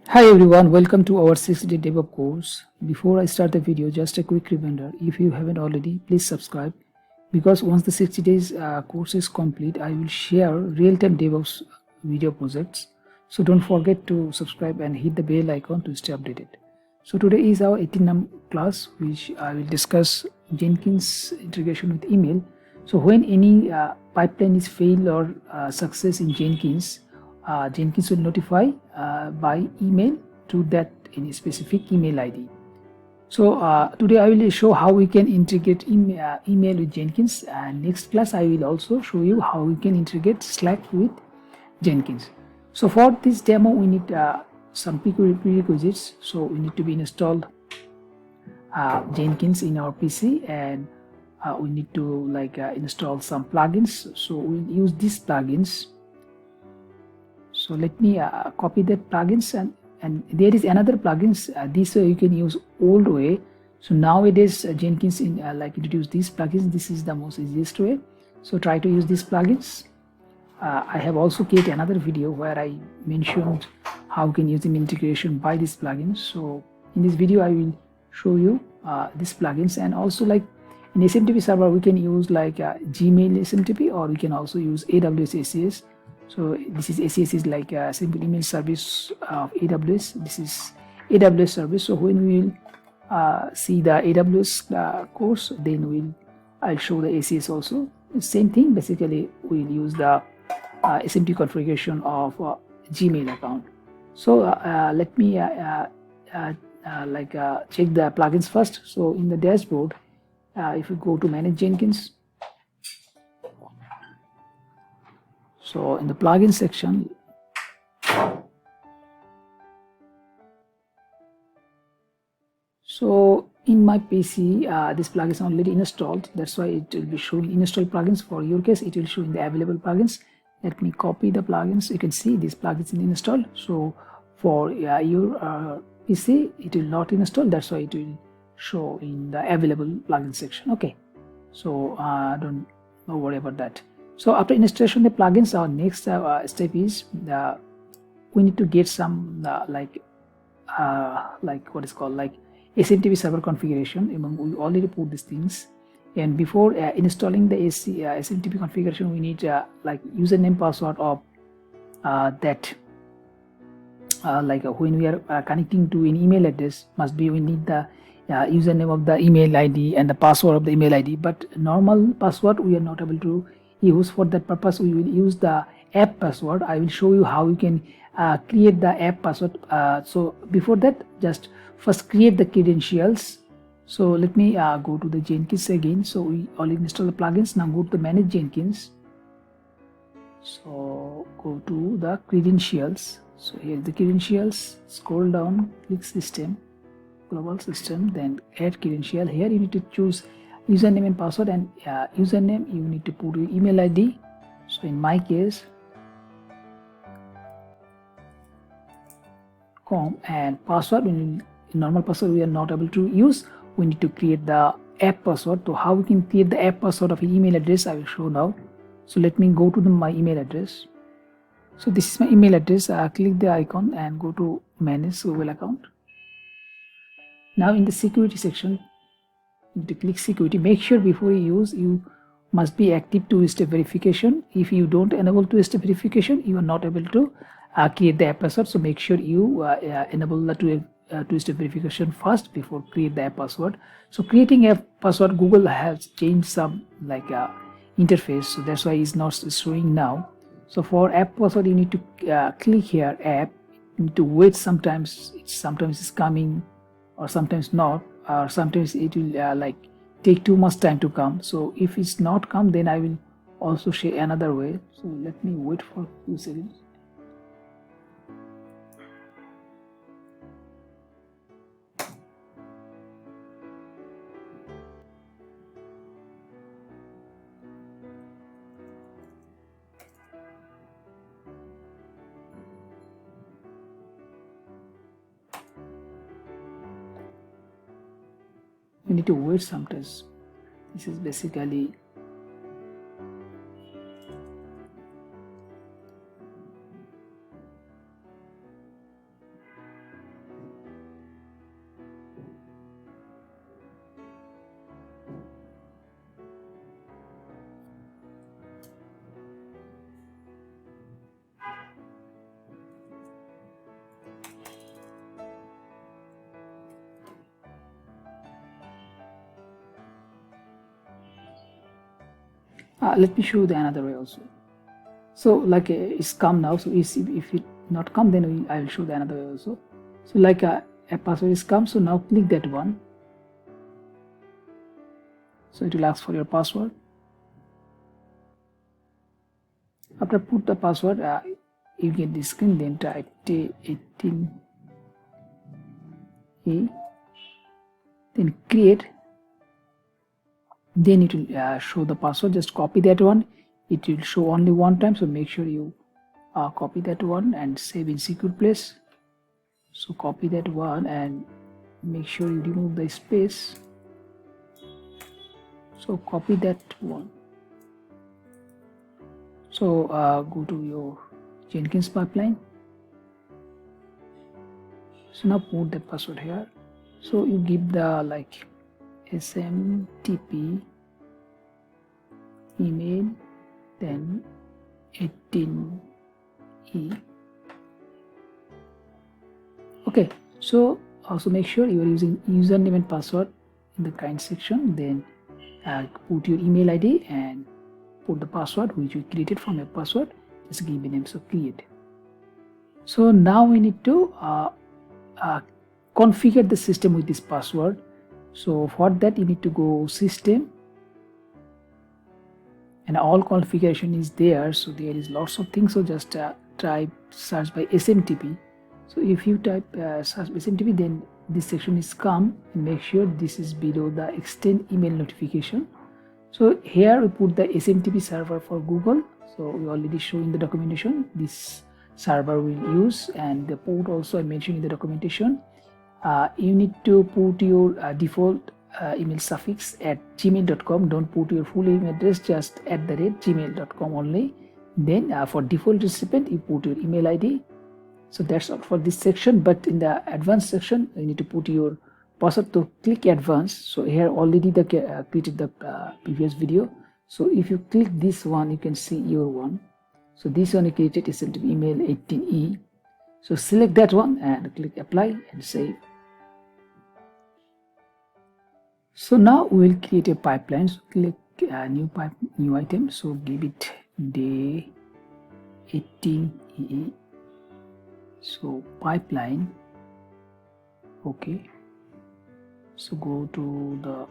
Hi everyone, welcome to our 60-day DevOps course. Before I start the video, just a quick reminder, if you haven't already, please subscribe because once the 60 days course is complete, I will share real-time DevOps video projects. So don't forget to subscribe and hit the bell icon to stay updated. So today is our 18 class, which I will discuss Jenkins integration with email. So when any pipeline is failed or success in Jenkins, Jenkins will notify by email to that any specific email ID. So today I will show how we can integrate email with Jenkins, and next class I will also show you how we can integrate Slack with Jenkins. So for this demo we need some prerequisites. So we need to be installed Jenkins in our PC, and we need to install some plugins. So we'll use these plugins. So let me copy that plugins, and there is another plugins. This way you can use old way. So nowadays Jenkins introduce these plugins. This is the most easiest way. So try to use these plugins. I have also created another video where I mentioned how you can use the integration by these plugins. So in this video I will show you these plugins, and also like in SMTP server we can use Gmail SMTP, or we can also use AWS ACS. So this is ACS is like a simple email service of AWS. This is AWS service. So when we will see the AWS course, then I'll show the ACS also. Same thing. Basically, we'll use the SMT configuration of Gmail account. So let me check the plugins first. So in the dashboard, if you go to manage Jenkins, so in the plugin section, so in my PC, this plugin is already installed. That's why it will be showing installed plugins. For your case, it will show in the available plugins. Let me copy the plugins. You can see these plugins in installed. So for your PC, it will not install. That's why it will show in the available plugin section. Okay, so don't worry about that. So after installation of the plugins, our next step is we need to get some what is called SMTP server configuration. We already put these things, and before installing the SMTP configuration, we need username password of that. When we are connecting to an email address, we need the username of the email ID and the password of the email ID. But normal password we are not able to use. For that purpose, we will use the app password. I will show you how you can create the app password. So before that, just first create the credentials. So let me go to the Jenkins again. So we already installed the plugins. Now go to the manage Jenkins. So go to the credentials. So here the credentials, scroll down, click system, global system, then add credential. Here you need to choose username and password, and username you need to put your email ID. So in my case, and password, normal password we are not able to use. We need to create the app password. So how we can create the app password of an email address, I will show now. So let me go to my email address. So this is my email address. Click the icon and go to manage Google account. Now in the security section, you need to click security. Make sure before you use, you must be active two-step verification. If you don't enable two-step verification, you are not able to create the app password. So make sure you enable the two-step verification first before create the app password. So creating a password, Google has changed some interface, so that's why it's not showing now. So for app password, you need to click here app. You need to wait. Sometimes it's coming, or sometimes not, or sometimes it will take too much time to come. So if it's not come, then I will also share another way. So let me wait for a few seconds. You need to wait sometimes. This is basically Let me show you the another way also. So like it's come now, so if it not come, then I will show the another way also. So like a password is come, so now click that one, so it will ask for your password. After put the password, you get this screen, then type Day-18 then create, then it will show the password. Just copy that one, it will show only one time, so make sure you copy that one and save in secure place. So copy that one and make sure you remove the space, so copy that one. So go to your Jenkins pipeline, so now put the password here. So you give the like SMTP email, then 18E. Okay, so also make sure you are using username and password in the kind section, then put your email ID and put the password which you created from your password, just give a name, so create. So now we need to configure the system with this password. So for that you need to go system, and all configuration is there, so there is lots of things. So just type search by SMTP. So if you type search by SMTP, then this section is come, and make sure this is below the extend email notification. So here we put the SMTP server for Google, so we already show in the documentation this server we'll use, and the port also I mentioned in the documentation. You need to put your default email suffix at gmail.com. Don't put your full email address, just @gmail.com only. Then for default recipient you put your email ID. So that's all for this section, but in the advanced section you need to put your password. To click advanced, so here already the created the previous video, so if you click this one you can see your one. So this one I created is sent to email 18E. So select that one and click apply and save. So now we will create a pipeline. So click new item, so give it Day-18E. So pipeline, okay. So go to the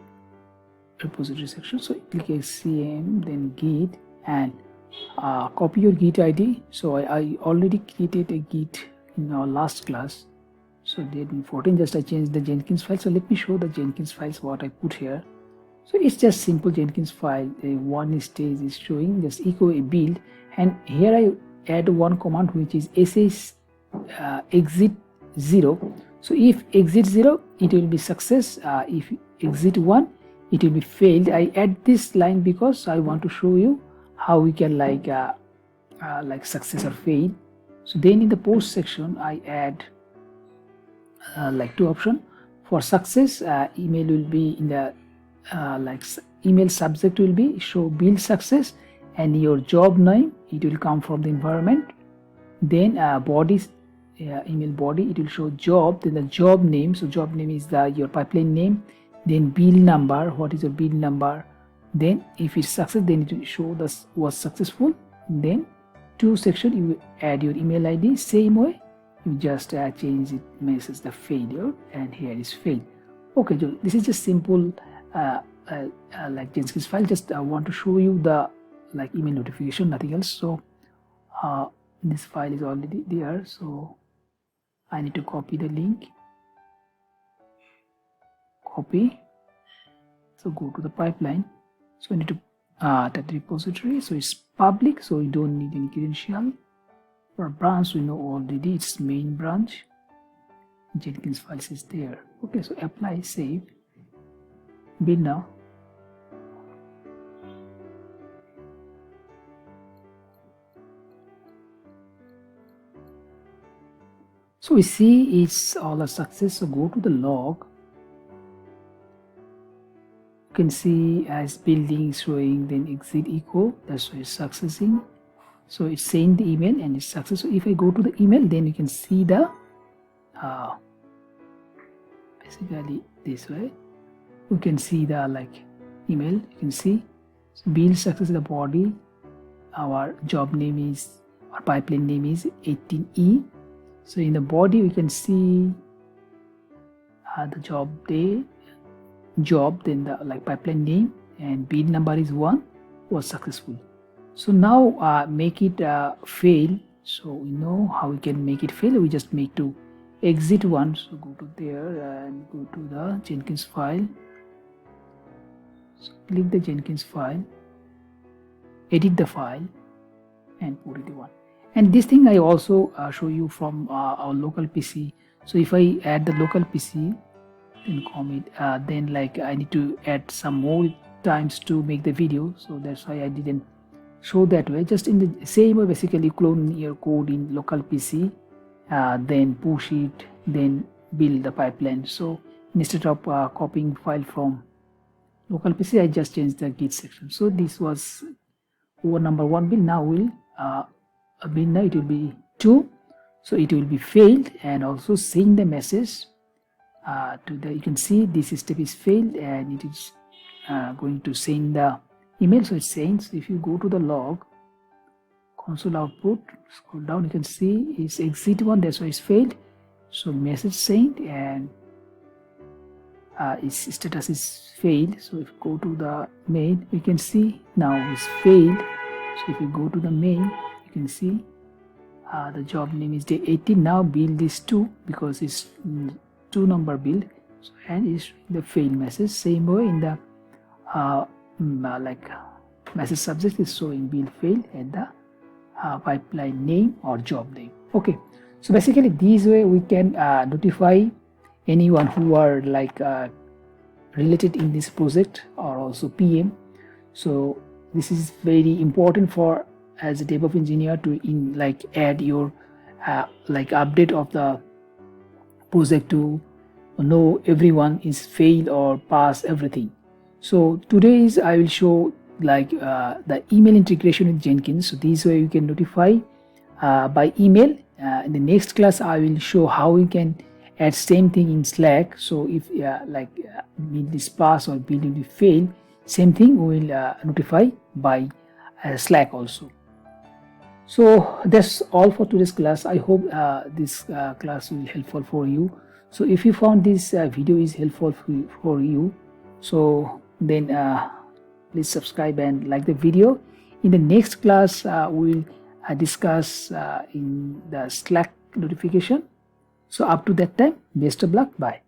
repository section, so click CM, then Git, and copy your Git ID. So I already created a Git in our last class, so Day-14, just I changed the Jenkins file. So let me show the Jenkins files what I put here. So it's just simple Jenkins file. One stage is showing, just echo a build, and here I add one command which is sh exit 0. So if exit 0 it will be success, if exit 1 it will be failed. I add this line because I want to show you how we can like success or fail. So then in the post section I add like two options. For success, email will be in the email subject will be show build success, and your job name it will come from the environment. Then body, email body, it will show job, then the job name. So job name is your pipeline name. Then build number, what is your build number. Then if it's success, then it will show this was successful. Then to section you add your email ID, same way you just change it, message the failure, and here is fail. Okay, this is just simple like Jenkins file. Just want to show you the like email notification, nothing else. So this file is already there, so I need to copy the link, copy. So go to the pipeline, so I need to type the repository, so it's public, so we don't need any credential. For branch we know already, it's main branch, Jenkins files is there. Okay, so apply, save, build now. So we see it's all a success. So go to the log, you can see as building showing, then exit echo, that's why it's successing. So it's saying the email and it's success. So if I go to the email, then you can see the basically this way you can see the like email, you can see. So build success in the body. Our job name is, our pipeline name is 18E. So in the body we can see the job day, then the pipeline name, and build number is 1, was successful. So now make it fail. So we know how we can make it fail. We just make to exit one. So go to there and go to the Jenkins file. So click the Jenkins file, edit the file, and put it one. And this thing I also show you from our local PC. So if I add the local PC, then commit, then I need to add some more times to make the video. So that's why I didn't show that way. Just in the same way, basically clone your code in local PC, then push it, then build the pipeline. So instead of copying file from local PC, I just changed the git section. So this was over number 1 build. Now we'll build, now it will be 2. So it will be failed, and also send the message to the, you can see this step is failed, and it is going to send the email. So it's saying, so if you go to the log console output, scroll down, you can see it's exit 1, that's why it's failed. So message sent, and its status is failed. So if you go to the main, you can see now it's failed. So if you go to the main, you can see the job name is Day-18. Now build is 2 because it's 2 number build. So, and it's the fail message. Same way in the message subject is showing build fail and the pipeline name or job name. Okay, so basically this way we can notify anyone who are related in this project, or also PM. So this is very important for as a DevOps engineer to add your update of the project to know everyone is fail or pass everything. So today I will show the email integration with Jenkins. So this way you can notify by email. In the next class I will show how you can add same thing in Slack. So if build is pass or build will fail, same thing we will notify by Slack also. So that's all for today's class. I hope this class will be helpful for you. So if you found this video is helpful for you, so then please subscribe and like the video. In the next class we'll discuss in the Slack notification. So up to that time, best of luck. Bye.